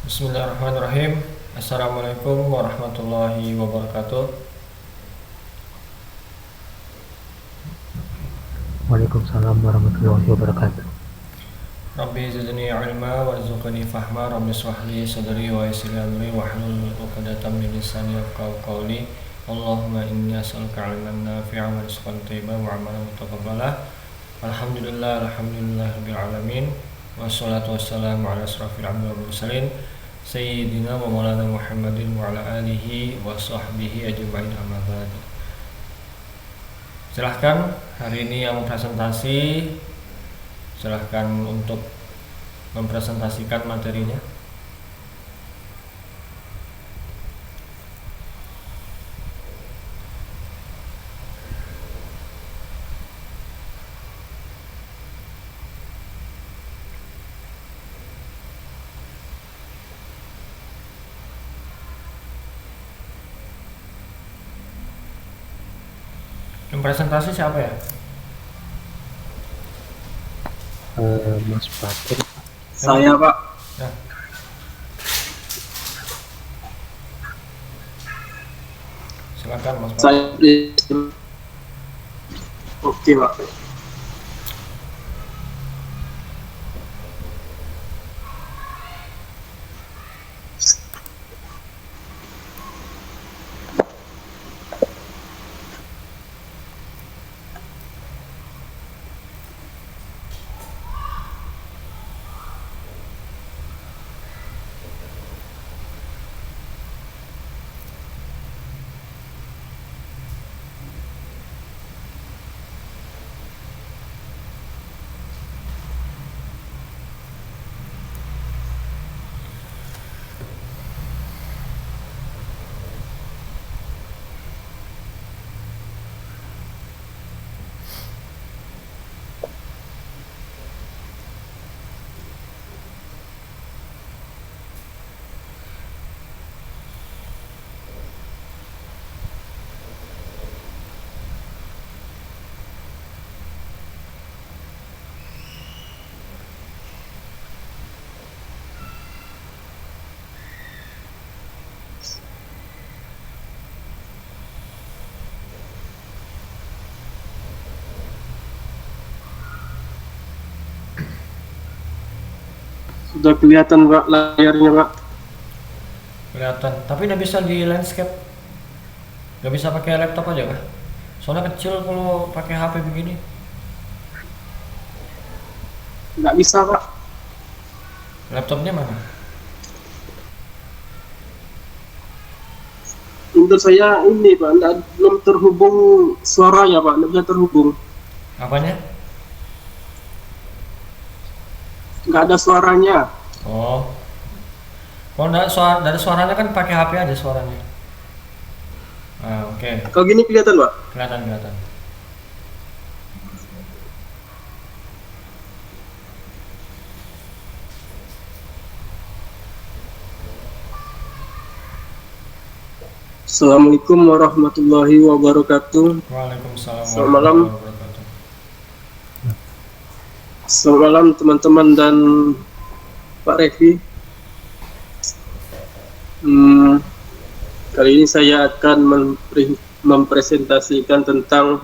Bismillahirrahmanirrahim. Assalamualaikum warahmatullahi wabarakatuh. Waalaikumsalam warahmatullahi wabarakatuh. Rabbi zidni ilma warzuqni fahma. Rabbi shrah li sadri wa yassir li amri wahlul 'uqdatam min lisani yafqahu qawli. Allahumma inni as'aluka 'ilman nafi'an wa rizqan thayyiban wa 'amalan mutaqabbalan. Alhamdulillah rabbil alamin. Wassalatu wassalamu ala asrafil anbiya'i wal mursalin Sayyidina wa maulana Muhammadin wa ala alihi wa sahbihi ajma'in, amma ba'd. Silahkan hari ini yang presentasi, silahkan untuk mempresentasikan materinya. Yang presentasi siapa ya? Mas Fatir. Saya Pak. Ya, silakan Mas Pak. Saya oke Pak. Sudah kelihatan Pak layarnya Pak. Kelihatan, tapi nggak bisa di landscape, nggak bisa pakai laptop aja kah? Soalnya kecil kalau pakai HP begini. Nggak bisa Pak. Laptopnya mana? Untuk saya ini Pak, belum terhubung suaranya Pak, nggak bisa terhubung. Apanya? Nggak ada suaranya. Oh, kalau nggak suara, dari suaranya kan pakai HP aja suaranya. Ah, oke. Kalau gini kelihatan Pak. Kelihatan. Assalamualaikum warahmatullahi wabarakatuh. Waalaikumsalam Selamat malam. warahmatullahi wabarakatuh. Selamat malam teman-teman dan Pak Revi. Kali ini saya akan mempresentasikan tentang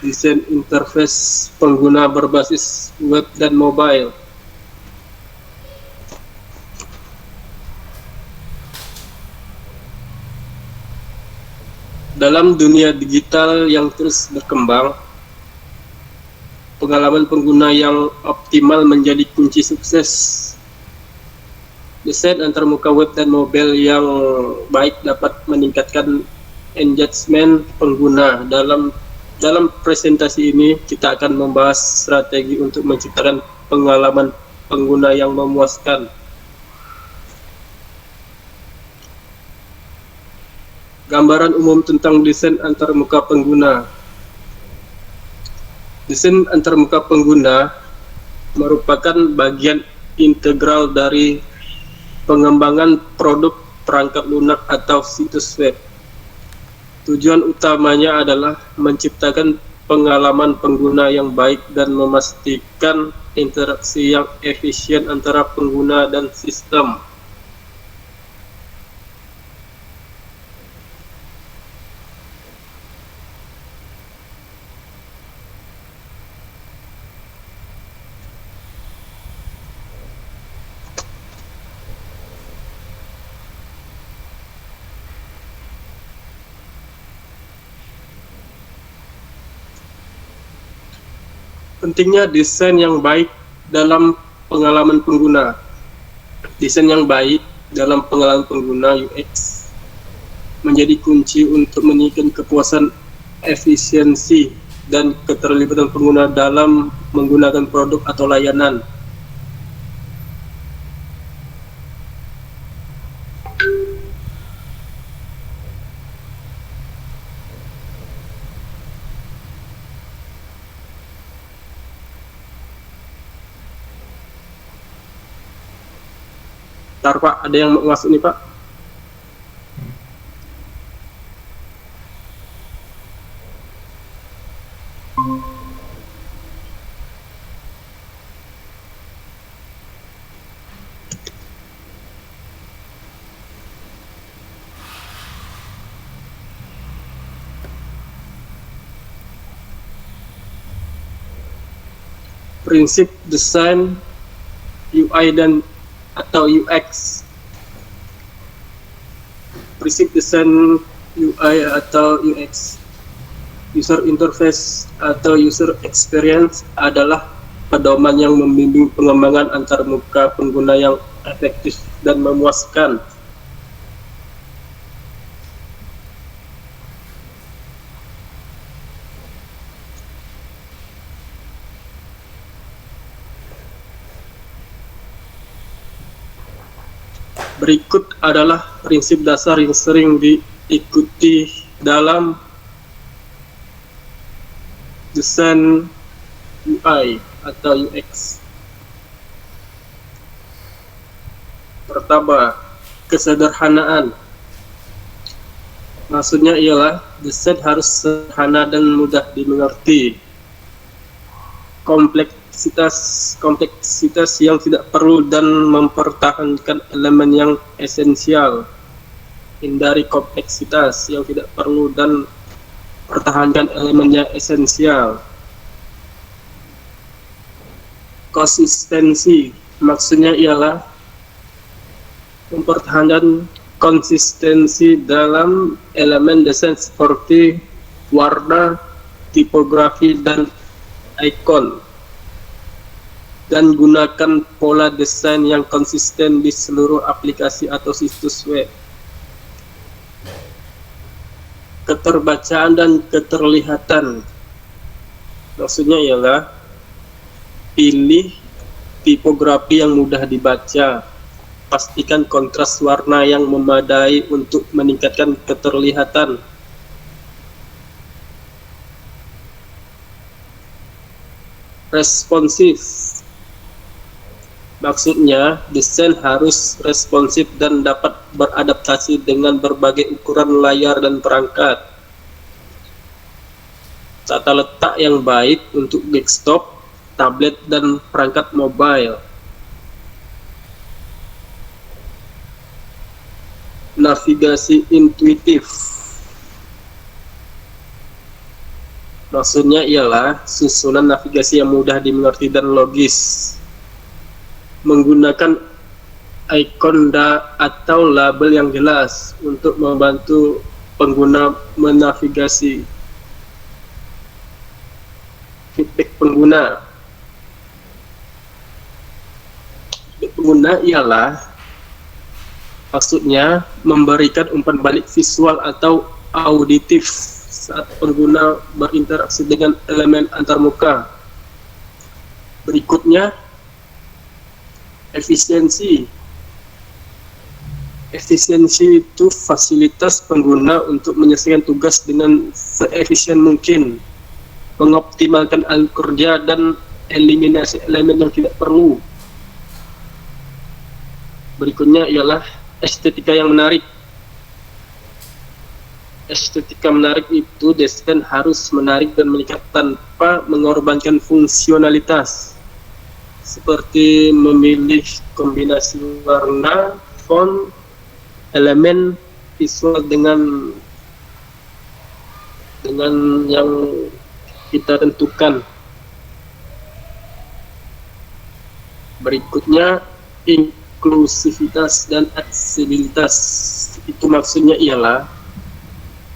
desain interface pengguna berbasis web dan mobile. Dalam dunia digital yang terus berkembang, pengalaman pengguna yang optimal menjadi kunci sukses. Desain antarmuka web dan mobile yang baik dapat meningkatkan engagement pengguna. Dalam presentasi ini kita akan membahas strategi untuk menciptakan pengalaman pengguna yang memuaskan. Gambaran umum tentang desain antarmuka pengguna. Desain antarmuka pengguna merupakan bagian integral dari pengembangan produk perangkat lunak atau situs web. Tujuan utamanya adalah menciptakan pengalaman pengguna yang baik dan memastikan interaksi yang efisien antara pengguna dan sistem. Pentingnya desain yang baik dalam pengalaman pengguna. Desain yang baik dalam pengalaman pengguna UX menjadi kunci untuk meningkatkan kepuasan, efisiensi, dan keterlibatan pengguna dalam menggunakan produk atau layanan. Ntar Pak, ada yang mau masuk nih Pak. Prinsip desain UI dan atau UX. Prinsip desain UI atau UX, user interface atau user experience, adalah pedoman yang membimbing pengembangan antarmuka pengguna yang efektif dan memuaskan. Berikut adalah prinsip dasar yang sering diikuti dalam desain UI atau UX. Pertama, kesederhanaan. Maksudnya ialah desain harus sederhana dan mudah dimengerti. Kompleksitas yang tidak perlu dan mempertahankan elemen yang esensial. Hindari kompleksitas yang tidak perlu dan pertahankan elemen yang esensial. Konsistensi, maksudnya ialah mempertahankan konsistensi dalam elemen desain seperti warna, tipografi, dan ikon, dan gunakan pola desain yang konsisten di seluruh aplikasi atau situs web. Keterbacaan dan keterlihatan, maksudnya ialah pilih tipografi yang mudah dibaca, pastikan kontras warna yang memadai untuk meningkatkan keterlihatan. Responsif, maksudnya desain harus responsif dan dapat beradaptasi dengan berbagai ukuran layar dan perangkat. Tata letak yang baik untuk desktop, tablet, dan perangkat mobile. Navigasi intuitif, maksudnya ialah susunan navigasi yang mudah dimengerti dan logis. Menggunakan ikon atau label yang jelas untuk membantu pengguna menavigasi. Feedback pengguna. Feedback pengguna ialah maksudnya memberikan umpan balik visual atau auditif saat pengguna berinteraksi dengan elemen antarmuka. Berikutnya, efisiensi. Efisiensi itu fasilitas pengguna untuk menyelesaikan tugas dengan seefisien mungkin, mengoptimalkan alur kerja, dan eliminasi elemen yang tidak perlu. Berikutnya ialah estetika yang menarik. Estetika menarik itu desain harus menarik dan mengikat tanpa mengorbankan fungsionalitas. seperti memilih kombinasi warna, font, elemen visual dengan yang kita tentukan. Berikutnya, inklusivitas dan aksesibilitas. Itu maksudnya ialah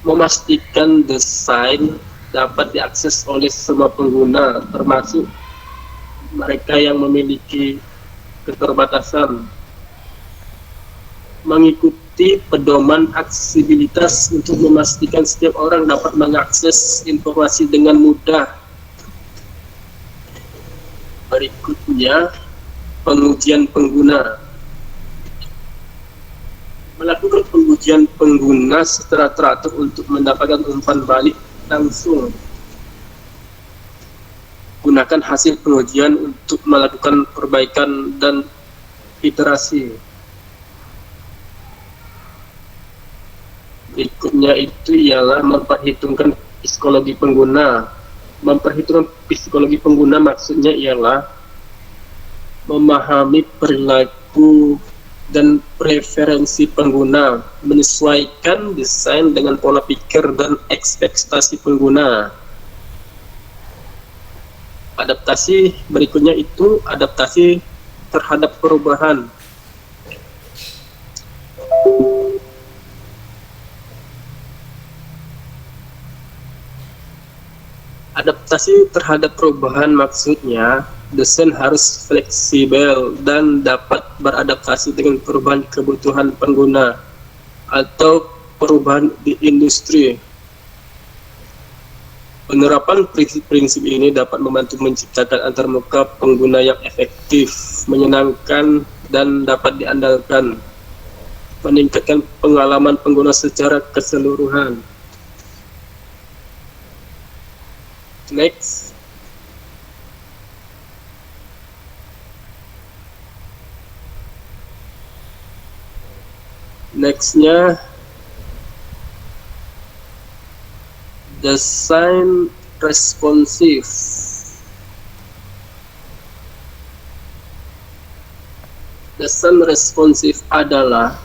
memastikan desain dapat diakses oleh semua pengguna, termasuk mereka yang memiliki keterbatasan. Mengikuti pedoman aksesibilitas untuk memastikan setiap orang dapat mengakses informasi dengan mudah. Berikutnya, pengujian pengguna. Melakukan pengujian pengguna secara teratur untuk mendapatkan umpan balik langsung. Gunakan hasil pengujian untuk melakukan perbaikan dan iterasi. Berikutnya itu ialah memperhitungkan psikologi pengguna. Memperhitungkan psikologi pengguna maksudnya ialah memahami perilaku dan preferensi pengguna, menyesuaikan desain dengan pola pikir dan ekspektasi pengguna. Adaptasi berikutnya itu adaptasi terhadap perubahan. Adaptasi terhadap perubahan maksudnya desain harus fleksibel dan dapat beradaptasi dengan perubahan kebutuhan pengguna atau perubahan di industri. Penerapan prinsip-prinsip ini dapat membantu menciptakan antarmuka pengguna yang efektif, menyenangkan, dan dapat diandalkan, meningkatkan pengalaman pengguna secara keseluruhan. Next. Nextnya, desain responsif. Desain responsif adalah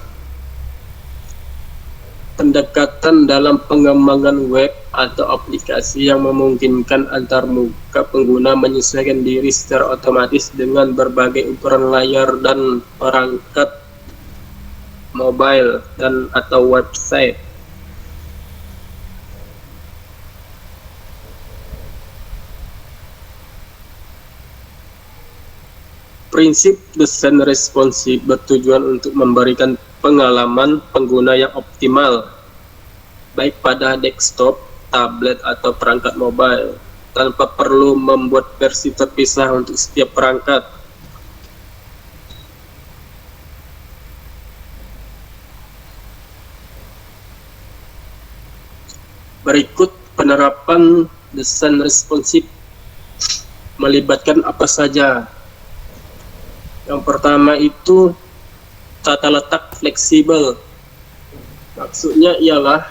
pendekatan dalam pengembangan web atau aplikasi yang memungkinkan antarmuka pengguna menyesuaikan diri secara otomatis dengan berbagai ukuran layar dan perangkat mobile dan atau website. Prinsip desain responsif bertujuan untuk memberikan pengalaman pengguna yang optimal, baik pada desktop, tablet, atau perangkat mobile, tanpa perlu membuat versi terpisah untuk setiap perangkat. Berikut penerapan desain responsif melibatkan apa saja. Yang pertama itu tata letak fleksibel. Maksudnya ialah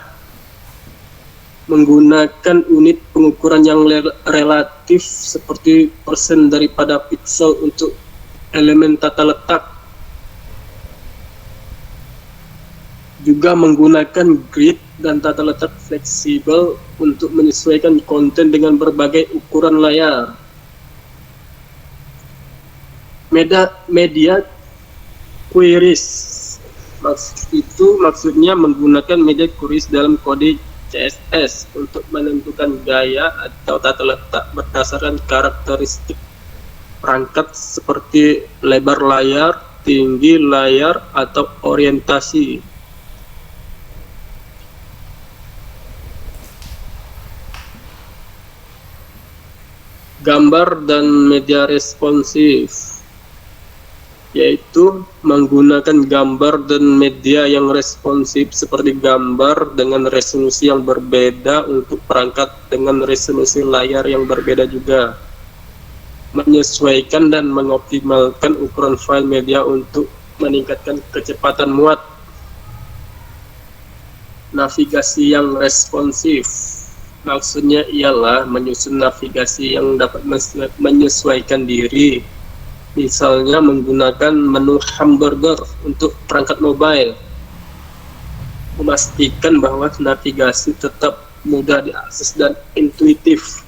menggunakan unit pengukuran yang relatif seperti persen daripada pixel untuk elemen tata letak. Juga menggunakan grid dan tata letak fleksibel untuk menyesuaikan konten dengan berbagai ukuran layar. Media queries maksudnya menggunakan media queries dalam kode CSS untuk menentukan gaya atau tata letak berdasarkan karakteristik perangkat seperti lebar layar, tinggi layar, atau orientasi. Gambar dan media responsif, yaitu menggunakan gambar dan media yang responsif seperti gambar dengan resolusi yang berbeda untuk perangkat dengan resolusi layar yang berbeda juga. Menyesuaikan dan mengoptimalkan ukuran file media untuk meningkatkan kecepatan muat. Navigasi yang responsif, maksudnya ialah menyusun navigasi yang dapat menyesuaikan diri Misalnya menggunakan menu hamburger untuk perangkat mobile, memastikan bahwa navigasi tetap mudah diakses dan intuitif.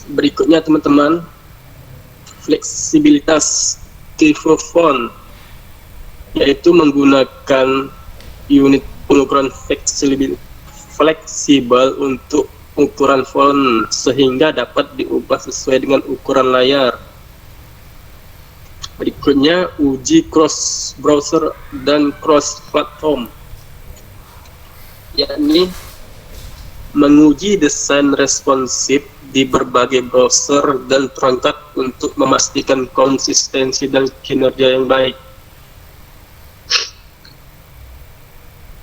Berikutnya teman-teman, fleksibilitas Tifofont, yaitu menggunakan unit pengukuran fleksibel untuk ukuran font sehingga dapat diubah sesuai dengan ukuran layar. Berikutnya, uji cross browser dan cross platform, yakni menguji desain responsif di berbagai browser dan perangkat untuk memastikan konsistensi dan kinerja yang baik.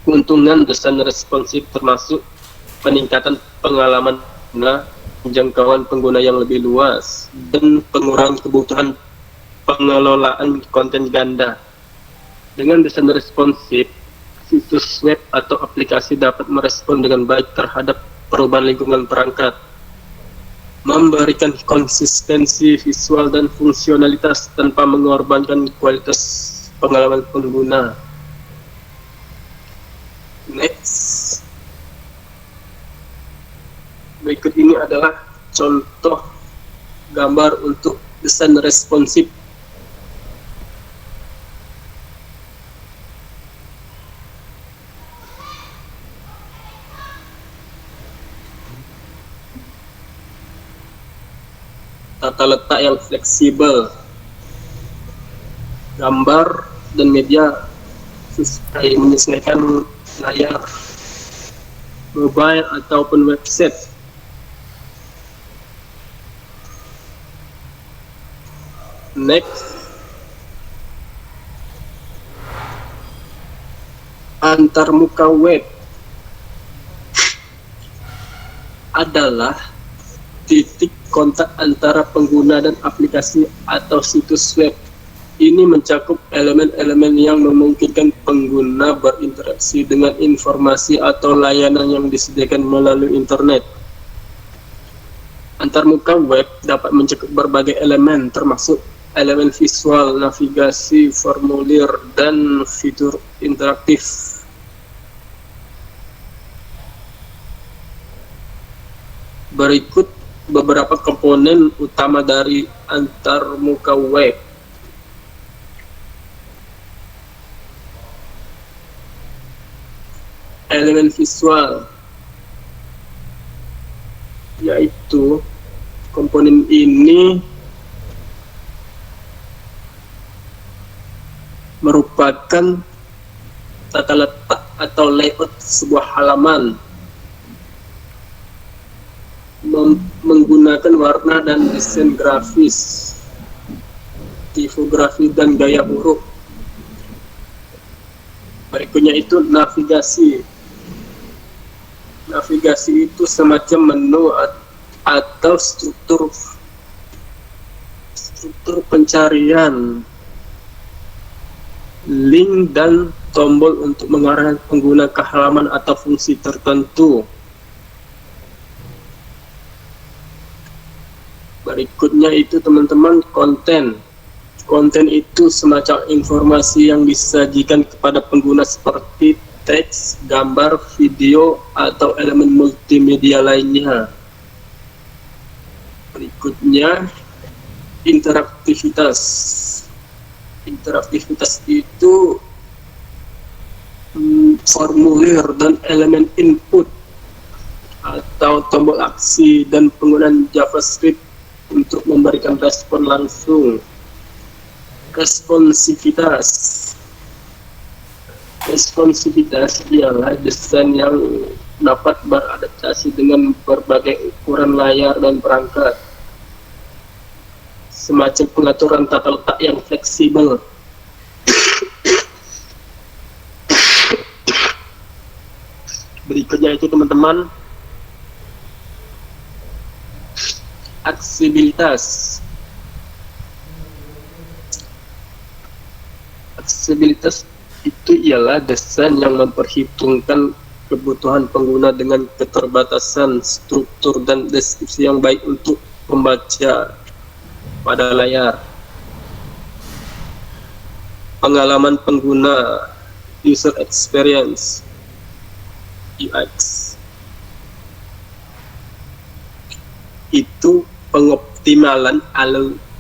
Keuntungan desain responsif termasuk peningkatan pengalaman pengguna, penjangkauan pengguna yang lebih luas, dan pengurangan kebutuhan pengelolaan konten ganda. Dengan desain responsif, situs web atau aplikasi dapat merespon dengan baik terhadap perubahan lingkungan perangkat, memberikan konsistensi visual dan fungsionalitas tanpa mengorbankan kualitas pengalaman pengguna. Next, berikut ini adalah contoh gambar untuk desain responsif. Tata letak yang fleksibel, gambar dan media sesuai menyesuaikan layar mobile ataupun website. Next, antarmuka web adalah titik kontak antara pengguna dan aplikasi atau situs web. Ini mencakup elemen-elemen yang memungkinkan pengguna berinteraksi dengan informasi atau layanan yang disediakan melalui internet. Antarmuka web dapat mencakup berbagai elemen, termasuk elemen visual, navigasi, formulir, dan fitur interaktif. Berikut beberapa komponen utama dari antarmuka web. Elemen visual, yaitu komponen ini merupakan tata letak atau layout sebuah halaman, menggunakan warna dan desain grafis, tipografi, dan gaya huruf. Berikutnya itu navigasi. Navigasi itu semacam menu atau struktur pencarian, link, dan tombol untuk mengarahkan pengguna ke halaman atau fungsi tertentu. Berikutnya itu teman-teman, konten. Konten itu semacam informasi yang disajikan kepada pengguna seperti teks, gambar, video, atau elemen multimedia lainnya. Berikutnya, interaktivitas. Interaktivitas itu formulir dan elemen input atau tombol aksi dan penggunaan JavaScript untuk memberikan respon langsung. Responsivitas. Responsivitas ialah desain yang dapat beradaptasi dengan berbagai ukuran layar dan perangkat, semacam pengaturan tata letak yang fleksibel. Berikutnya itu teman-teman, aksesibilitas. aksesibilitas itu ialah desain yang memperhitungkan kebutuhan pengguna dengan keterbatasan struktur dan deskripsi yang baik untuk pembaca pada layar. Pengalaman pengguna, user experience, UX, itu pengoptimalan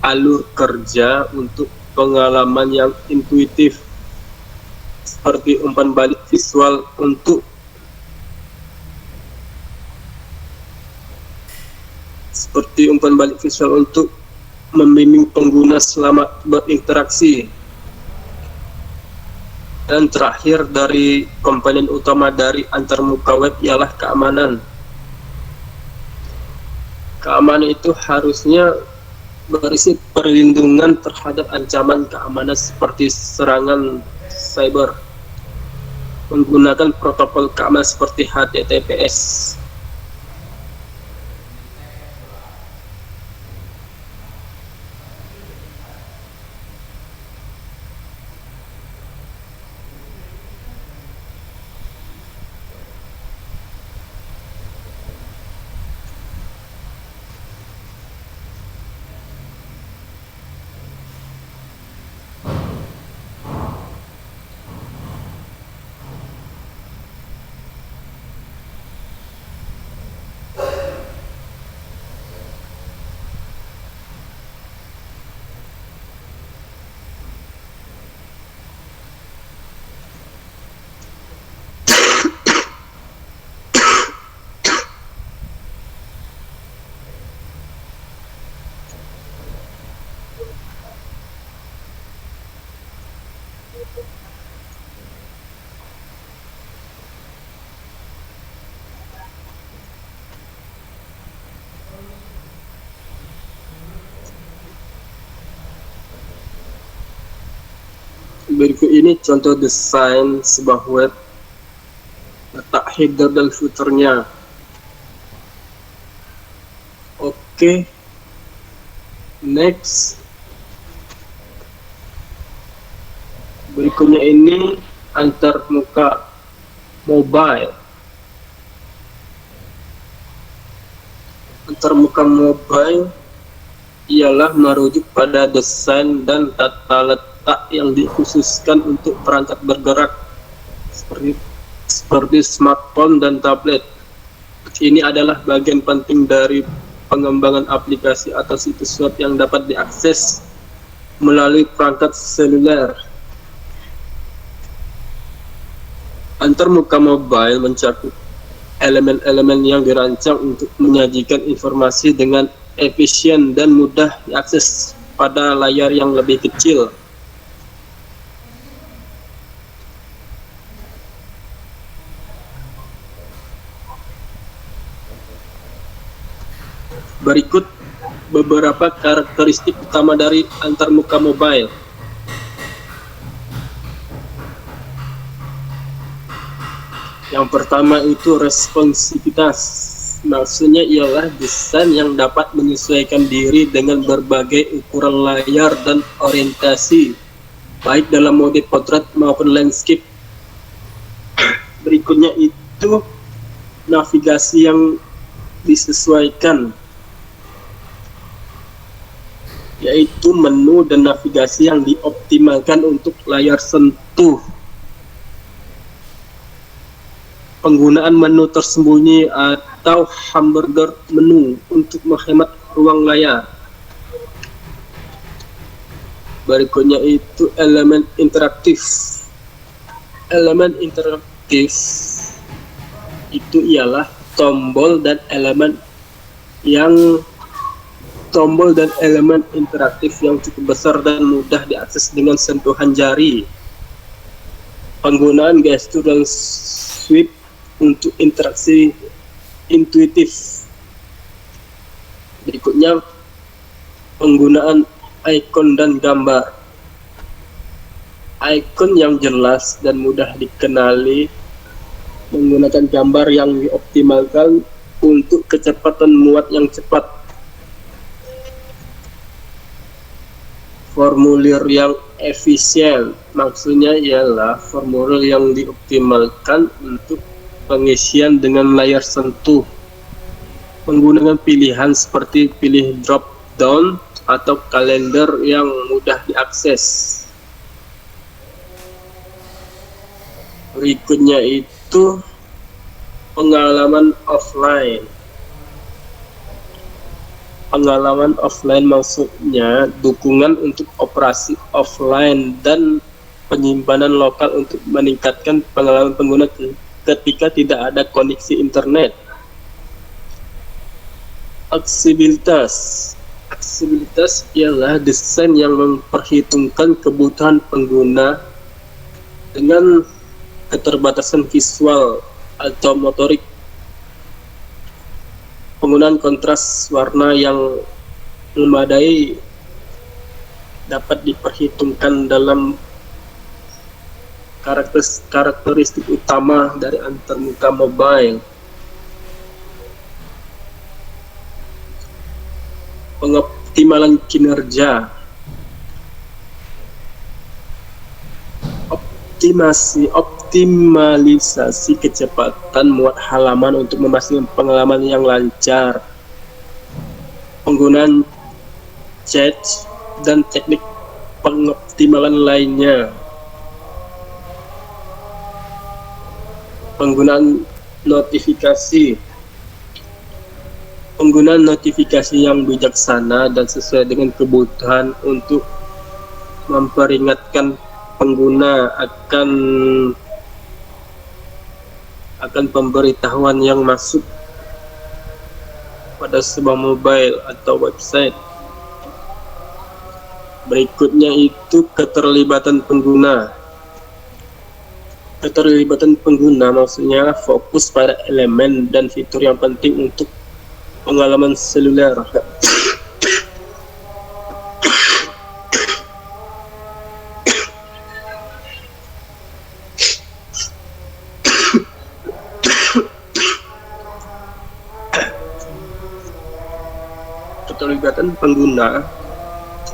alur kerja untuk pengalaman yang intuitif, seperti umpan balik visual untuk membimbing pengguna selama berinteraksi. Dan terakhir dari komponen utama dari antarmuka web ialah keamanan. Keamanan itu harusnya berisi perlindungan terhadap ancaman keamanan seperti serangan cyber, menggunakan protokol keamanan seperti HTTPS. Berikut ini contoh desain sebuah web, letak header dan footernya. Oke, next. Berikutnya ini antarmuka mobile. Antarmuka mobile ialah merujuk pada desain dan tata letak yang dikhususkan untuk perangkat bergerak seperti smartphone dan tablet. Ini adalah bagian penting dari pengembangan aplikasi atau situs web yang dapat diakses melalui perangkat seluler. Antarmuka mobile mencakup elemen-elemen yang dirancang untuk menyajikan informasi dengan efisien dan mudah diakses pada layar yang lebih kecil. Berikut beberapa karakteristik utama dari antarmuka mobile. Yang pertama itu responsivitas. Maksudnya ialah desain yang dapat menyesuaikan diri dengan berbagai ukuran layar dan orientasi, baik dalam mode portrait maupun landscape. Berikutnya itu navigasi yang disesuaikan, yaitu menu dan navigasi yang dioptimalkan untuk layar sentuh. Penggunaan menu tersembunyi atau hamburger menu untuk menghemat ruang layar. Berikutnya itu elemen interaktif. Elemen interaktif itu ialah tombol dan elemen interaktif yang cukup besar dan mudah diakses dengan sentuhan jari. Penggunaan gestur dan swipe untuk interaksi intuitif. Berikutnya penggunaan ikon dan gambar. Ikon yang jelas dan mudah dikenali, menggunakan gambar yang dioptimalkan untuk kecepatan muat yang cepat. Formulir yang efisien. Maksudnya ialah formulir yang dioptimalkan untuk pengisian dengan layar sentuh menggunakan pilihan seperti pilih drop down atau kalender yang mudah diakses. Berikutnya itu pengalaman offline. Pengalaman offline maksudnya dukungan untuk operasi offline dan penyimpanan lokal untuk meningkatkan pengalaman pengguna ketika tidak ada koneksi internet. Aksesibilitas ialah desain yang memperhitungkan kebutuhan pengguna dengan keterbatasan visual atau motorik. Penggunaan kontras warna yang memadai dapat diperhitungkan dalam karakteristik utama dari antarmuka mobile. Pengoptimalan kinerja. Optimalisasi kecepatan muat halaman untuk memastikan pengalaman yang lancar. Penggunaan cache dan teknik pengoptimalan lainnya. Penggunaan notifikasi. Penggunaan notifikasi yang bijaksana dan sesuai dengan kebutuhan untuk memperingatkan pengguna akan pemberitahuan yang masuk pada sebuah mobile atau website. Berikutnya itu keterlibatan pengguna. Keterlibatan pengguna maksudnya fokus pada elemen dan fitur yang penting untuk pengalaman seluler. Keterlibatan pengguna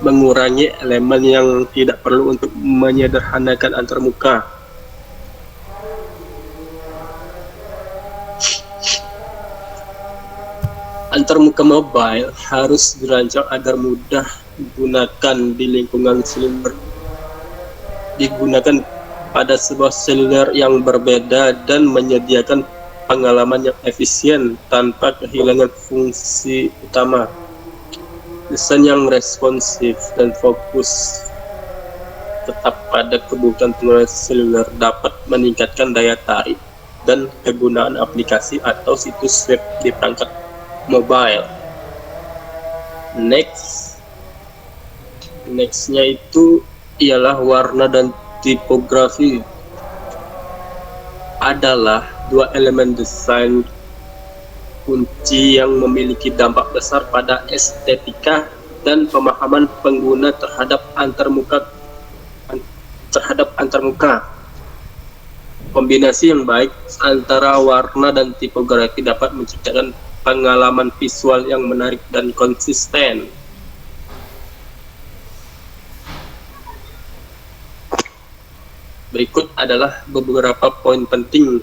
mengurangi elemen yang tidak perlu untuk menyederhanakan antarmuka. Antarmuka mobile harus dirancang agar mudah digunakan di lingkungan seluler, digunakan pada sebuah seluler yang berbeda dan menyediakan pengalaman yang efisien tanpa kehilangan fungsi utama. Desain yang responsif dan fokus tetap pada kebutuhan pengguna seluler dapat meningkatkan daya tarik dan kegunaan aplikasi atau situs web di perangkat mobile. Nextnya itu ialah warna dan tipografi. Adalah dua elemen desain kunci yang memiliki dampak besar pada estetika dan pemahaman pengguna terhadap antarmuka. Kombinasi yang baik antara warna dan tipografi dapat menciptakan pengalaman visual yang menarik dan konsisten. Berikut adalah beberapa poin penting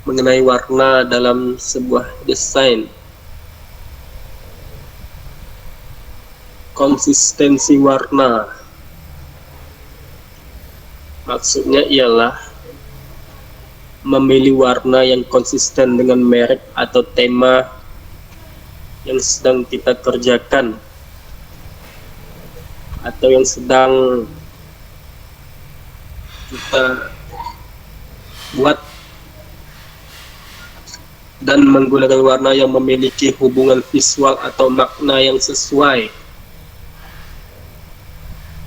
mengenai warna dalam sebuah desain. Konsistensi warna maksudnya ialah memilih warna yang konsisten dengan merek atau tema yang sedang kita kerjakan atau yang sedang kita buat, dan menggunakan warna yang memiliki hubungan visual atau makna yang sesuai.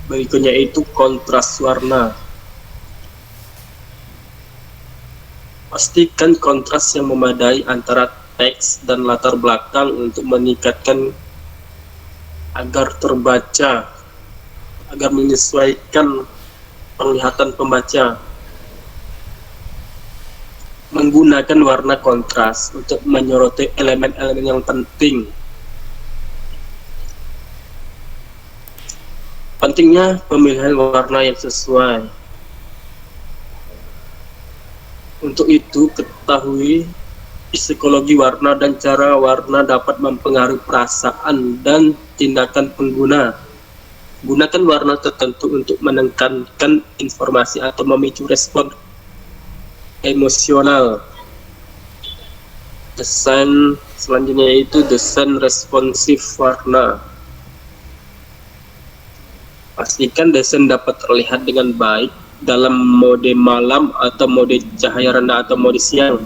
Berikutnya itu kontras warna. Pastikan kontras yang memadai antara teks dan latar belakang untuk meningkatkan agar menyesuaikan penglihatan pembaca. Menggunakan warna kontras untuk menyoroti elemen-elemen yang penting. pentingnya pemilihan warna yang sesuai. Untuk itu, ketahui psikologi warna dan cara warna dapat mempengaruhi perasaan dan tindakan pengguna. Gunakan warna tertentu untuk menekankan informasi atau memicu respon emosional. Desain selanjutnya yaitu desain responsif warna. Pastikan desain dapat terlihat dengan baik dalam mode malam atau mode cahaya rendah atau mode siang.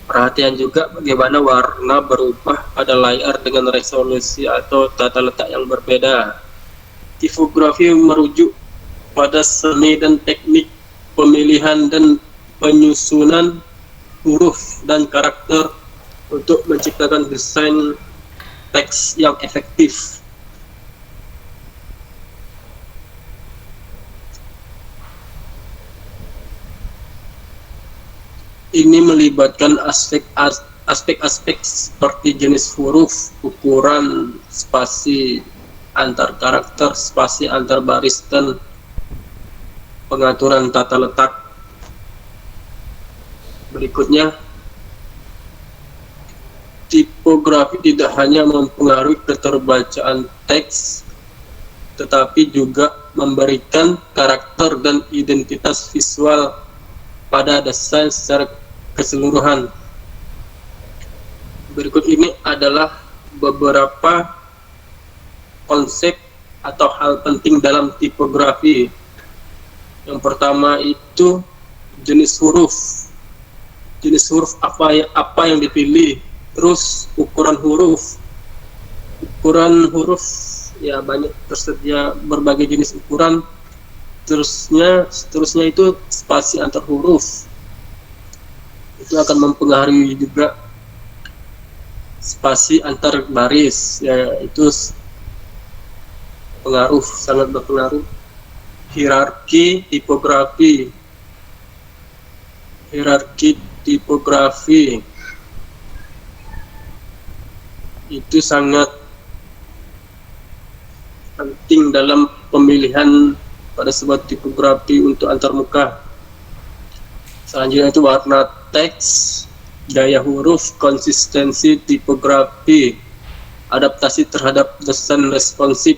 Perhatian juga bagaimana warna berubah pada layar dengan resolusi atau tata letak yang berbeda. Tipografi merujuk pada seni dan teknik pemilihan dan penyusunan huruf dan karakter untuk menciptakan desain teks yang efektif. Ini melibatkan aspek-aspek seperti jenis huruf, ukuran, spasi antar karakter, spasi antar baris, dan pengaturan tata letak. Berikutnya, tipografi tidak hanya mempengaruhi keterbacaan teks, tetapi juga memberikan karakter dan identitas visual pada desain secara keseluruhan. Berikut ini adalah beberapa konsep atau hal penting dalam tipografi. Yang pertama itu jenis huruf. Jenis huruf apa yang dipilih. Terus ukuran huruf. Ukuran huruf ya banyak, tersedia berbagai jenis ukuran. Seterusnya itu spasi antar huruf. Itu akan mempengaruhi juga spasi antar baris, yaitu sangat berpengaruh. Hierarki tipografi itu sangat penting dalam pemilihan pada sebuah tipografi untuk antarmuka. Selanjutnya itu warna teks, gaya huruf, konsistensi tipografi, adaptasi terhadap desain responsif.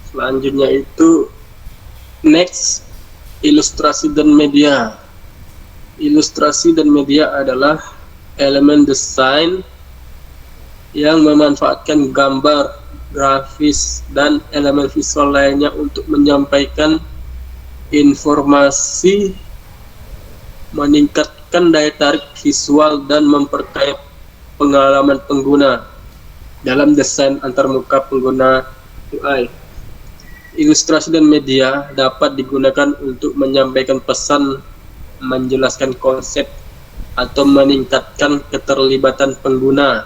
Selanjutnya itu next, ilustrasi dan media. Ilustrasi dan media adalah elemen desain yang memanfaatkan gambar, grafis, dan elemen visual lainnya untuk menyampaikan informasi, meningkatkan daya tarik visual, dan memperkaya pengalaman pengguna dalam desain antarmuka pengguna UI. Ilustrasi dan media dapat digunakan untuk menyampaikan pesan, menjelaskan konsep, atau meningkatkan keterlibatan pengguna.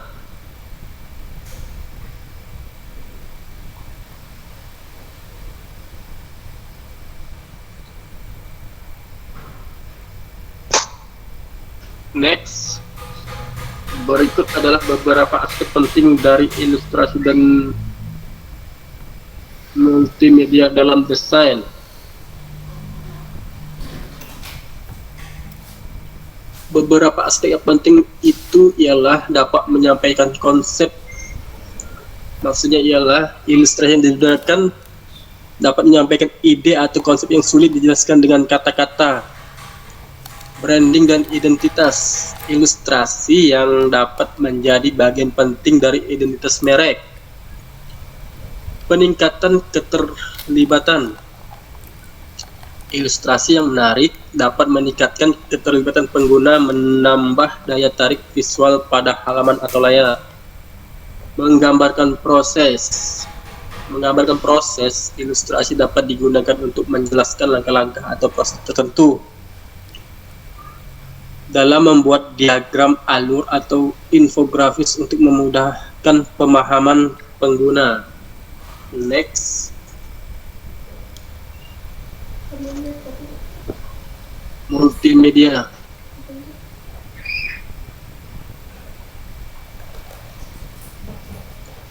Next, berikut adalah beberapa aspek penting dari ilustrasi dan multimedia dalam desain. Beberapa aspek yang penting itu ialah dapat menyampaikan konsep. Maksudnya ialah ilustrasi yang digunakan dapat menyampaikan ide atau konsep yang sulit dijelaskan dengan kata-kata. Branding dan identitas. Ilustrasi yang dapat menjadi bagian penting dari identitas merek. Peningkatan keterlibatan. Ilustrasi yang menarik dapat meningkatkan keterlibatan pengguna, menambah daya tarik visual pada halaman atau layar. Menggambarkan proses. Ilustrasi dapat digunakan untuk menjelaskan langkah-langkah atau proses tertentu dalam membuat diagram alur atau infografis untuk memudahkan pemahaman pengguna. Next, multimedia.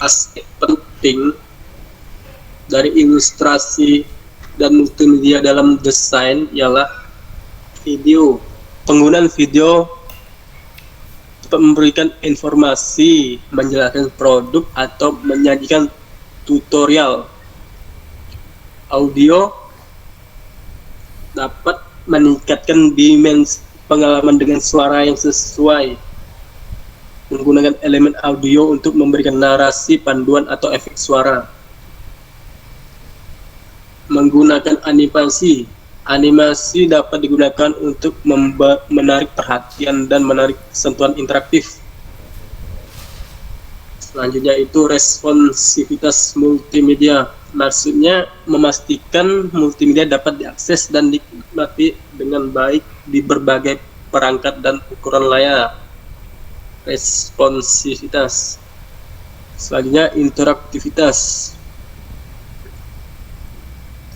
aspek penting dari ilustrasi dan multimedia dalam desain ialah video. Penggunaan video dapat memberikan informasi, menjelaskan produk atau menyajikan tutorial. Audio dapat meningkatkan dimensi pengalaman dengan suara yang sesuai, menggunakan elemen audio untuk memberikan narasi, panduan, atau efek suara. Menggunakan animasi. Animasi dapat digunakan untuk menarik perhatian dan menarik sentuhan interaktif. Selanjutnya itu responsivitas multimedia. Maksudnya memastikan multimedia dapat diakses dan dinikmati dengan baik di berbagai perangkat dan ukuran layar. Responsivitas. Selanjutnya interaktivitas.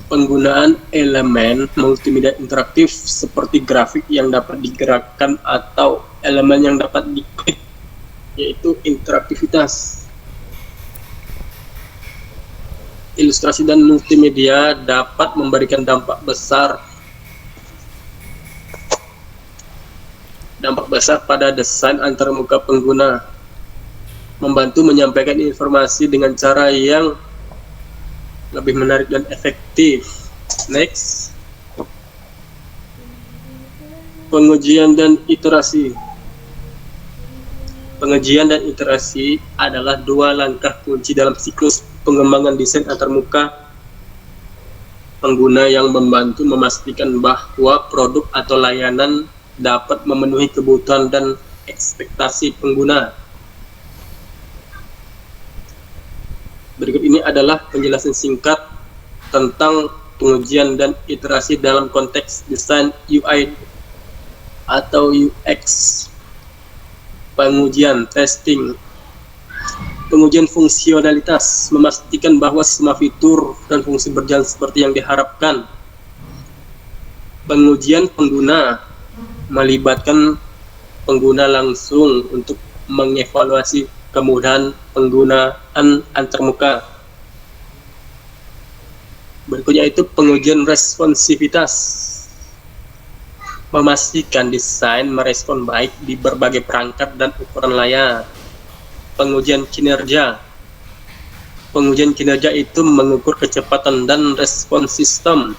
Penggunaan elemen multimedia interaktif seperti grafik yang dapat digerakkan atau elemen yang dapat diklik, yaitu interaktivitas. Ilustrasi dan multimedia dapat memberikan dampak besar pada desain antarmuka pengguna, membantu menyampaikan informasi dengan cara yang lebih menarik dan efektif. Next, pengujian dan iterasi. Pengujian dan iterasi adalah dua langkah kunci dalam siklus pengembangan desain antarmuka pengguna yang membantu memastikan bahwa produk atau layanan dapat memenuhi kebutuhan dan ekspektasi pengguna. Berikut ini adalah penjelasan singkat tentang pengujian dan iterasi dalam konteks desain UI atau UX. Pengujian, testing. Pengujian fungsionalitas, memastikan bahwa semua fitur dan fungsi berjalan seperti yang diharapkan. Pengujian pengguna, melibatkan pengguna langsung untuk mengevaluasi kemudahan penggunaan antarmuka. Berikutnya itu pengujian responsivitas, memastikan desain merespon baik di berbagai perangkat dan ukuran layar. Pengujian kinerja. Pengujian kinerja itu mengukur kecepatan dan respon sistem.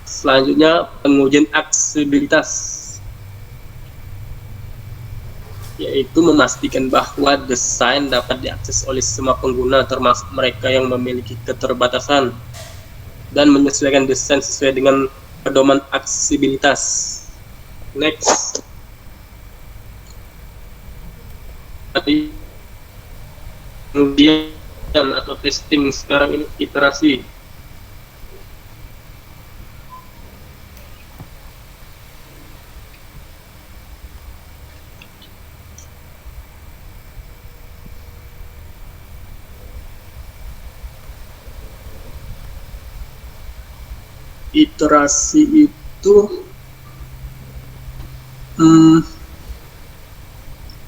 Selanjutnya pengujian aksesibilitas, yaitu memastikan bahwa desain dapat diakses oleh semua pengguna termasuk mereka yang memiliki keterbatasan dan menyesuaikan desain sesuai dengan pedoman aksesibilitas. Next, kemudian atau testing. Sekarang ini iterasi. Iterasi itu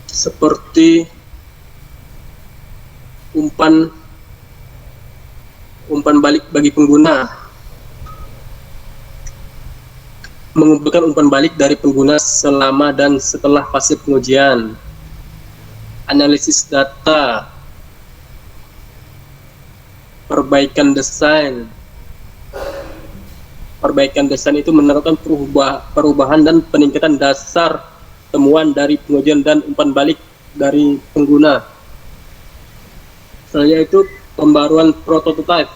seperti umpan balik bagi pengguna, mengumpulkan umpan balik dari pengguna selama dan setelah fase pengujian. Analisis data, perbaikan desain. Perbaikan desain itu menerapkan perubahan dan peningkatan dasar temuan dari pengujian dan umpan balik dari pengguna. Selanjutnya itu pembaruan prototipe.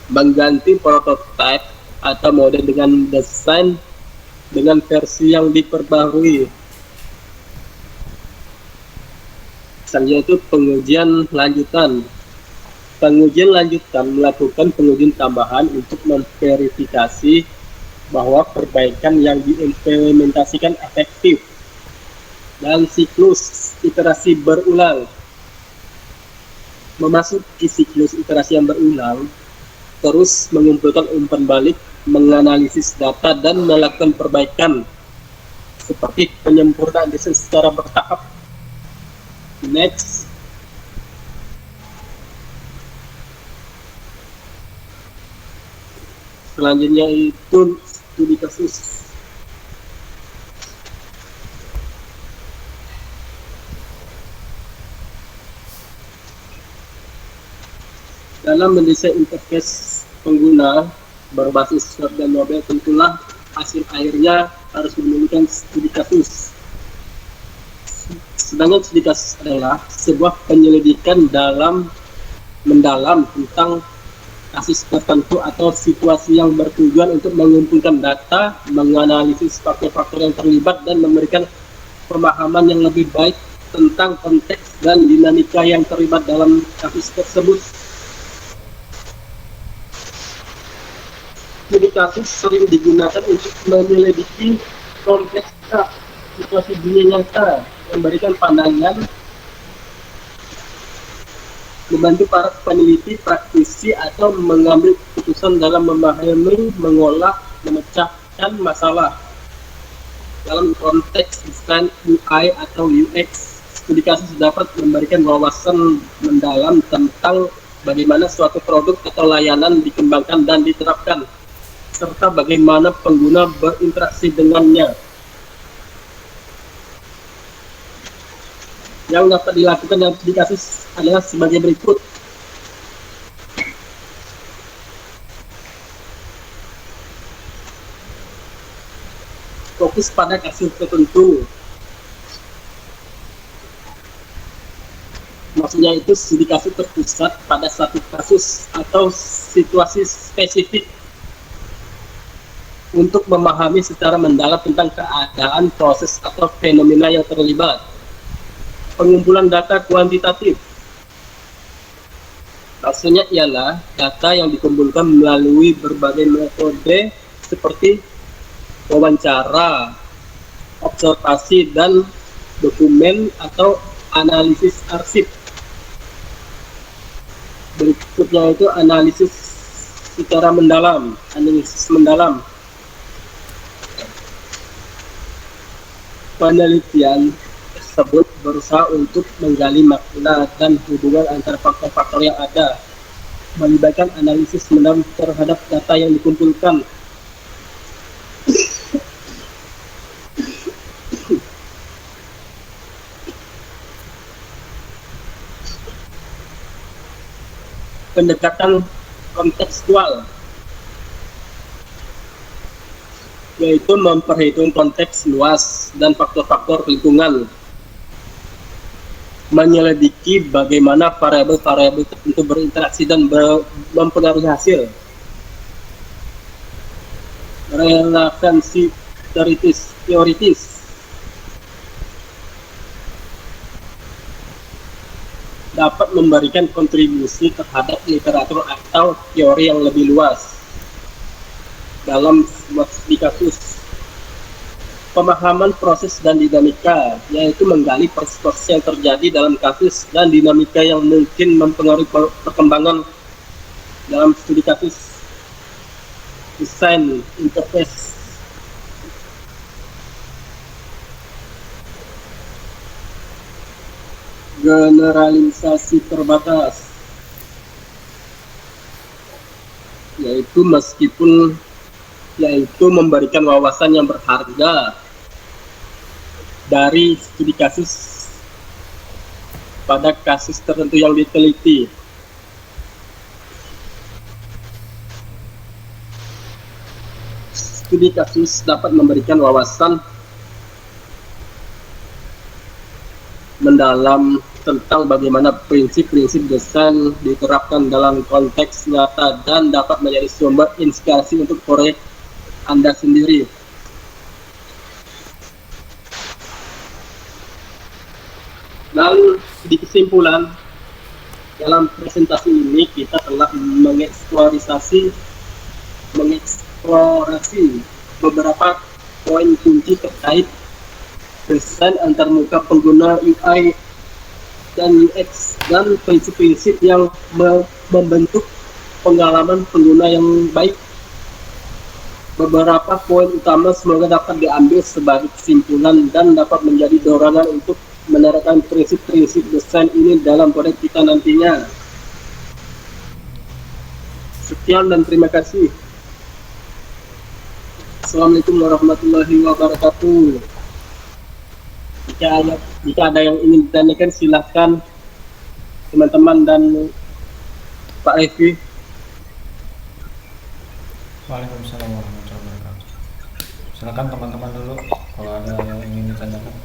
Mengganti prototipe atau model dengan desain dengan versi yang diperbarui. Selanjutnya itu pengujian lanjutan. Pengujian lanjutan melakukan pengujian tambahan untuk memverifikasi bahwa perbaikan yang diimplementasikan efektif. Dan siklus iterasi berulang. Memasuki siklus iterasi yang berulang, terus mengumpulkan umpan balik, menganalisis data, dan melakukan perbaikan seperti penyempurnaan desain secara bertahap. Next. Selanjutnya itu studi kasus. Dalam mendesain interface pengguna berbasis web dan mobile, tentulah hasil akhirnya harus memiliki studi kasus. Sedangkan studi kasus adalah sebuah penyelidikan mendalam tentang kasus tertentu atau situasi yang bertujuan untuk mengumpulkan data, menganalisis faktor-faktor yang terlibat, dan memberikan pemahaman yang lebih baik tentang konteks dan dinamika yang terlibat dalam kasus tersebut. Studi kasus sering digunakan untuk menyelidiki kompleksitas situasi dunia nyata, memberikan pandangan, membantu para peneliti, praktisi, atau mengambil keputusan dalam memahami, mengolah, memecahkan masalah. Dalam konteks desain UI atau UX, studi kasus dapat memberikan wawasan mendalam tentang bagaimana suatu produk atau layanan dikembangkan dan diterapkan, serta bagaimana pengguna berinteraksi dengannya. Yang dapat dilakukan dalam studi kasus adalah sebagai berikut. Fokus pada kasus tertentu. Maksudnya itu studi kasus terpusat pada satu kasus atau situasi spesifik untuk memahami secara mendalam tentang keadaan, proses, atau fenomena yang terlibat. Pengumpulan data kuantitatif. Maksudnya ialah data yang dikumpulkan melalui berbagai metode seperti wawancara, observasi, dan dokumen atau analisis arsip. Berikutnya itu analisis secara mendalam, analisis mendalam. Penelitian tersebut berusaha untuk menggali makna dan hubungan antara faktor-faktor yang ada, melibatkan analisis mendalam terhadap data yang dikumpulkan. Pendekatan kontekstual, yaitu memperhitungkan konteks luas dan faktor-faktor lingkungan, menyelidiki bagaimana variabel-variabel tertentu berinteraksi dan mempengaruhi hasil. Relevansi teoritis dapat memberikan kontribusi terhadap literatur atau teori yang lebih luas dalam sebuah studi kasus. Pemahaman proses dan dinamika, yaitu menggali proses yang terjadi dalam kasus dan dinamika yang mungkin mempengaruhi perkembangan dalam studi kasus. Desain interface. Generalisasi terbatas, yaitu memberikan wawasan yang berharga dari studi kasus pada kasus tertentu yang diteliti. Studi kasus dapat memberikan wawasan mendalam tentang bagaimana prinsip-prinsip desain diterapkan dalam konteks nyata dan dapat menjadi sumber inspirasi untuk proyek Anda sendiri. Dan di kesimpulan, dalam presentasi ini kita telah mengeksplorasi beberapa poin kunci terkait desain antarmuka pengguna UI dan UX dan prinsip-prinsip yang membentuk pengalaman pengguna yang baik. beberapa poin utama semoga dapat diambil sebagai kesimpulan dan dapat menjadi dorongan untuk menerapkan prinsip-prinsip desain ini dalam proyek kita nantinya. Sekian dan terima kasih. Assalamualaikum warahmatullahi wabarakatuh. Jika ada yang ingin ditanyakan silahkan teman-teman dan Pak Revi. Waalaikumsalam warahmatullahi wabarakatuh. Silakan teman-teman dulu kalau ada yang ingin ditanyakan.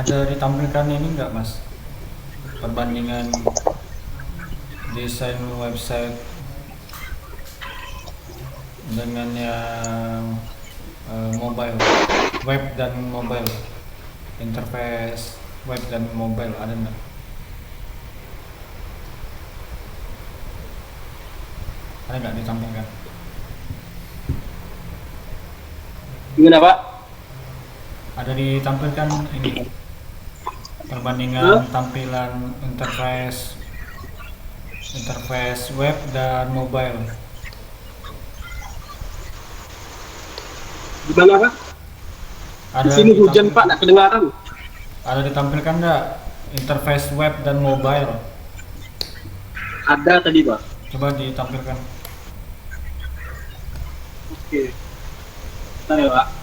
Ada ditampilkan ini enggak Mas? Perbandingan desain website dengan yang mobile, web dan mobile, interface web dan mobile, ada enggak? Ada enggak ditampilkan? Gimana Pak? Ada ditampilkan ini perbandingan tampilan interface web dan mobile. Gimana Pak? Di sini hujan Pak, nggak kedengaran. Ada ditampilkan nggak interface web dan mobile? Ada tadi Pak. Coba ditampilkan. Oke. Bentar ya Pak.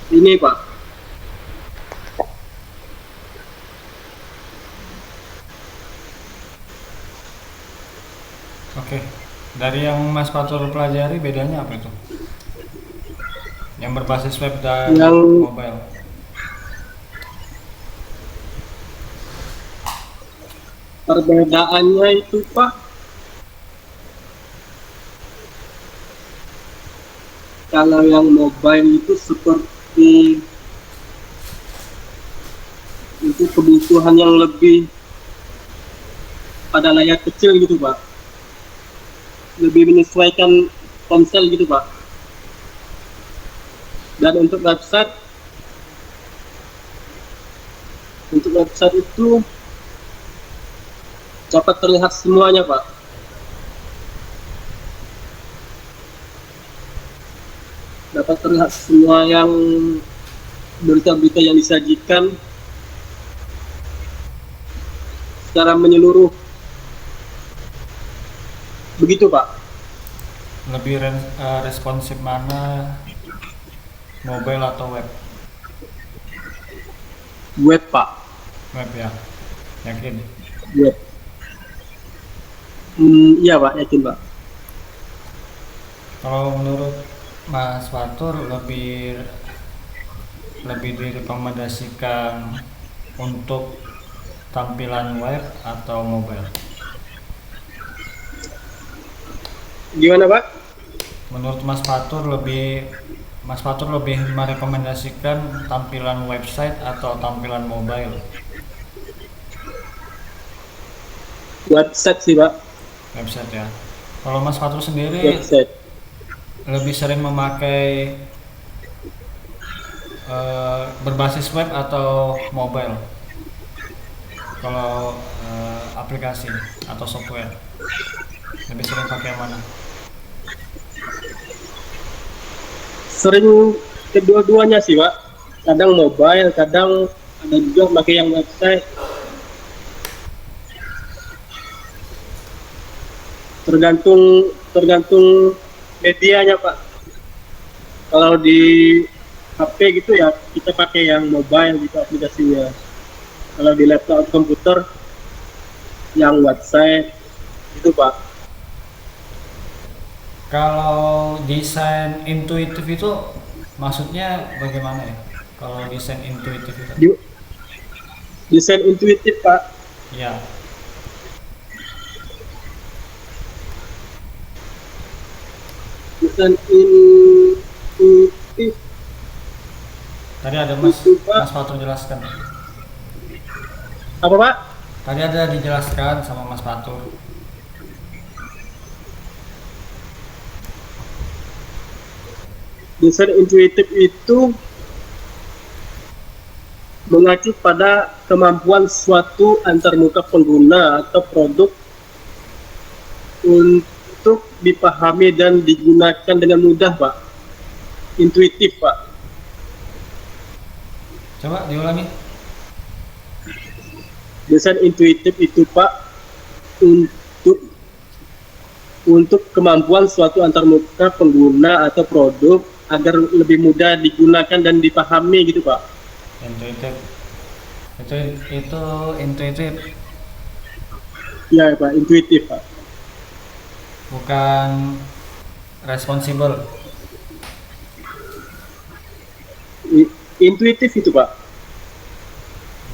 Ini Pak. Oke. Dari yang Mas Fatur pelajari bedanya apa itu? Yang berbasis web dan mobile. Perbedaannya itu Pak, kalau yang mobile itu seperti itu kebutuhan yang lebih pada layar kecil gitu Pak, lebih menyesuaikan ponsel gitu Pak. Dan untuk website itu dapat terlihat semuanya Pak. Dapat terlihat semua yang berita-berita yang disajikan secara menyeluruh. Begitu Pak. Lebih responsif mana, mobile atau web? Web Pak. Web ya, yakin? Web. Iya Pak, yakin Pak. Kalau menurut Mas Fatur lebih direkomendasikan untuk tampilan web atau mobile? Gimana Pak? Menurut Mas Fatur lebih merekomendasikan tampilan website atau tampilan mobile? Website sih Pak. Website ya. Kalau Mas Fatur sendiri Website. lebih sering memakai berbasis web atau mobile? Kalau aplikasi atau software lebih sering pakai yang mana? Sering kedua-duanya sih Pak. Kadang mobile, kadang ada juga pakai yang website. Tergantung tergantung medianya Pak. Kalau di HP gitu ya kita pakai yang mobile gitu aplikasinya. Kalau di laptop atau komputer yang WhatsApp itu Pak. Kalau desain intuitif itu maksudnya bagaimana ya? Kalau desain intuitif itu? Di- Desain intuitif Pak. Ya, Desain intuitif tadi ada Mas itu Pak. Mas Fatur jelaskan. Apa Pak? Tadi ada dijelaskan sama Mas Fatur. Desain intuitif itu mengacu pada kemampuan suatu antarmuka pengguna atau produk untuk dipahami dan digunakan dengan mudah, Pak. Intuitif, Pak. Coba diulangi. Desain intuitif itu, Pak, untuk kemampuan suatu antarmuka pengguna atau produk agar lebih mudah digunakan dan dipahami gitu, Pak. Intuitif. Itu intuitif, Ya, Pak, intuitif, Pak. bukan responsibel. Intuitif itu, Pak.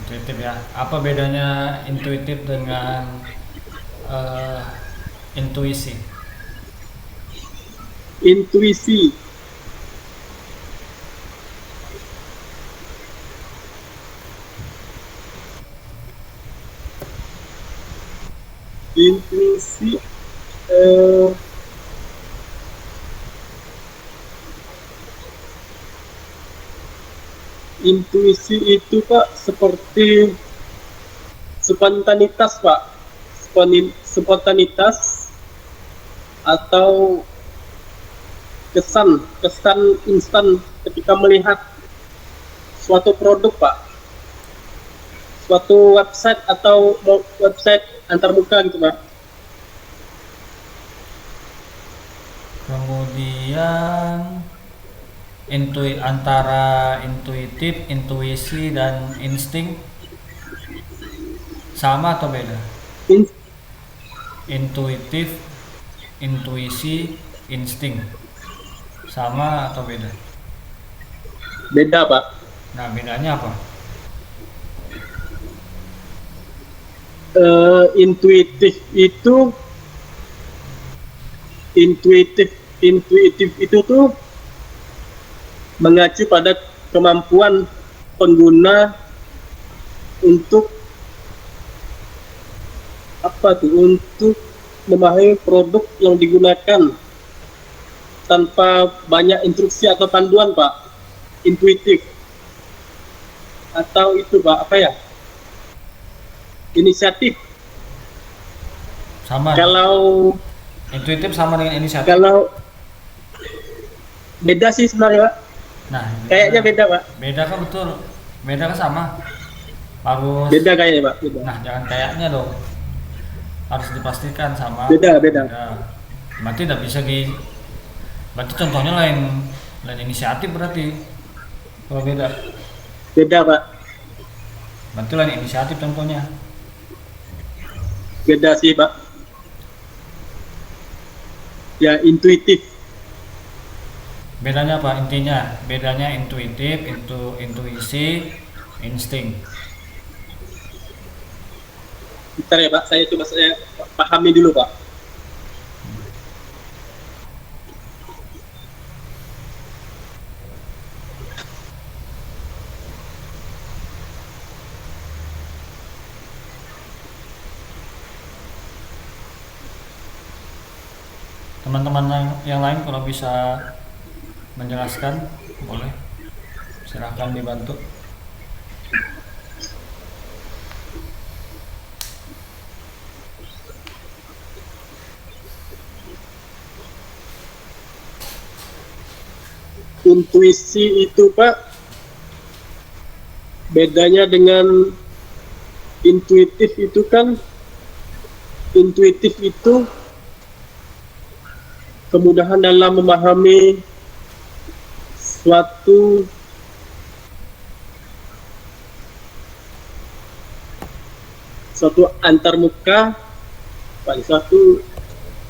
Intuitif ya. Apa bedanya intuitif dengan intuisi? Intuisi intuisi intuisi itu Pak seperti spontanitas Pak, spontanitas atau kesan kesan instan ketika melihat suatu produk Pak, suatu website atau website antarmuka gitu Pak. Kemudian antara intuitif, intuisi dan insting sama atau beda? In- Intuitif, intuisi, insting sama atau beda? Beda Pak. Nah, bedanya apa? Intuitif itu tuh mengacu pada kemampuan pengguna untuk untuk memahami produk yang digunakan tanpa banyak instruksi atau panduan Pak. Intuitif atau itu Pak apa ya, inisiatif. Sama. Kalau Intuitif sama dengan inisiatif. beda sih sebenarnya Pak. Nah, Kayaknya beda Pak. beda kan, betul. Beda kan sama. Harus. Beda kayaknya Pak. Beda. Nah, jangan kayaknya dong. Harus dipastikan sama. Beda. Berarti tidak bisa berarti contohnya lain inisiatif berarti. Kalau beda. Beda Pak. Berarti lain inisiatif contohnya. Beda sih Pak. Ya intuitif. Bedanya apa intinya? Bedanya intuitif, intuisi, insting. Bentar ya Pak, saya pahami dulu Pak. Teman-teman yang lain kalau bisa menjelaskan boleh, silahkan dibantu. Intuisi itu Pak, bedanya dengan intuitif itu kan, intuitif itu kemudahan dalam memahami suatu antarmuka,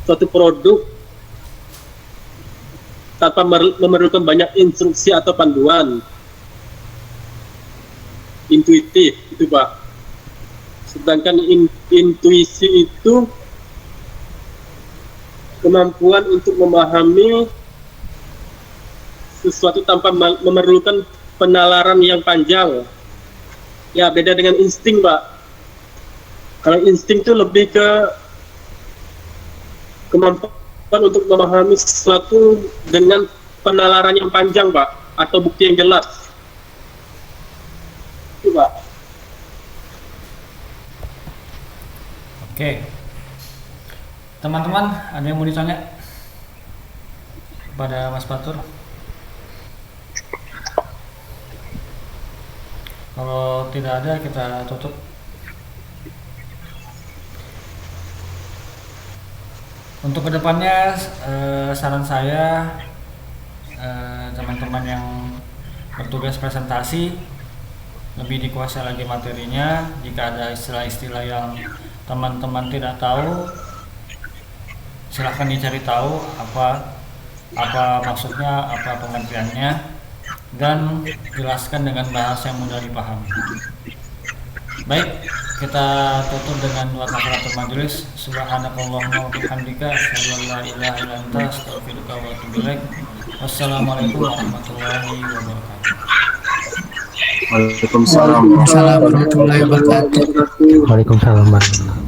suatu produk tanpa memerlukan banyak instruksi atau panduan, intuitif itu Pak. Sedangkan intuisi itu kemampuan untuk memahami sesuatu tanpa memerlukan penalaran yang panjang. Ya, beda dengan insting Pak. Kalau insting itu lebih ke kemampuan untuk memahami sesuatu dengan penalaran yang panjang Pak, atau bukti yang jelas itu Pak. Oke, teman-teman, ada yang mau ditanya kepada Mas Fatur? Kalau tidak ada, kita tutup. Untuk kedepannya, saran saya, teman-teman yang bertugas presentasi lebih dikuasai lagi materinya. Jika ada istilah-istilah yang teman-teman tidak tahu, silahkan dicari tahu apa maksudnya, apa pengertiannya, dan jelaskan dengan bahasa yang mudah dipahami. Baik, kita tutup dengan doa kafaratul majelis. Subhanakallahumma wa bihamdika, asyhadu an la ilaha illa anta, astaghfiruka wa atubu ilaik. Wassalamualaikum warahmatullahi wabarakatuh. Waalaikumsalam. Waalaikumsalam warahmatullahi wabarakatuh.